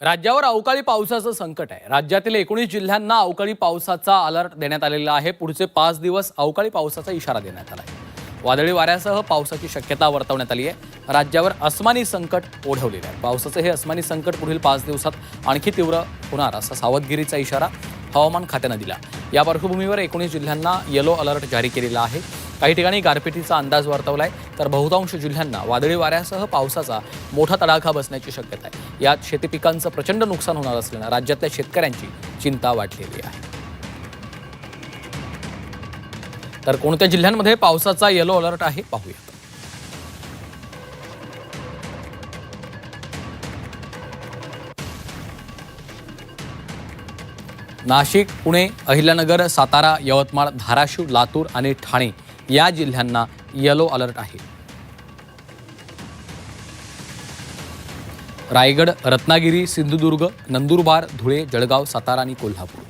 राज्यावर अवकाळी पावसाचं संकट आहे। राज्यातील 19 जिल्ह्यांना अवकाळी पावसाचा अलर्ट देण्यात आलेला आहे। पुढचे 5 दिवस अवकाळी पावसाचा इशारा देण्यात आला आहे। वादळी वाऱ्यासह पावसाची शक्यता वर्तवण्यात आली आहे। राज्यावर अस्मानी संकट ओढवलेलं आहे। पावसाचे हे अस्मानी संकट पुढील 5 दिवसात आणखी तीव्र होणार असा सावधगिरीचा इशारा हवामान खात्याने दिला। या पार्श्वभूमीवर 19 जिल्ह्यांना येलो अलर्ट जारी केलेला आहे। काही ठिकाणी गारपिटीचा अंदाज वर्तवलाय, तर बहुतांश जिल्ह्यांना वादळी वाऱ्यासह पावसाचा मोठा तडाखा बसण्याची शक्यता आहे। यात शेती पिकांचं प्रचंड नुकसान होणार असल्यानं राज्यातल्या शेतकऱ्यांची चिंता वाढलेली आहे। तर कोणत्या जिल्ह्यांमध्ये पावसाचा येलो अलर्ट आहे पाहूया। नाशिक, पुणे, अहिल्यानगर, सातारा, यवतमाळ, धाराशिव, लातूर आणि ठाणे या जिल्ह्यांना येलो अलर्ट आहे। रायगड, रत्नागिरी, सिंधुदुर्ग, नंदुरबार, धुळे, जळगाव, सातारा आणि कोल्हापूर।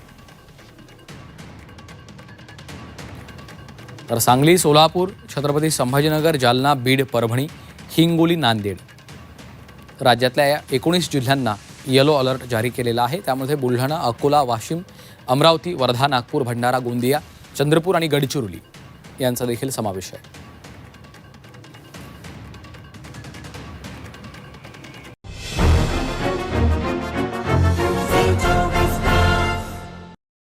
तर सांगली, सोलापूर, छत्रपती संभाजीनगर, जालना, बीड, परभणी, हिंगोली, नांदेड राज्यातल्या या 19 जिल्ह्यांना येलो अलर्ट जारी केलेला आहे। त्यामध्ये बुलढाणा, अकोला, वाशिम, अमरावती, वर्धा, नागपूर, भंडारा, गोंदिया, चंद्रपूर आणि गडचिरोली यांचा देखील समावेश आहे।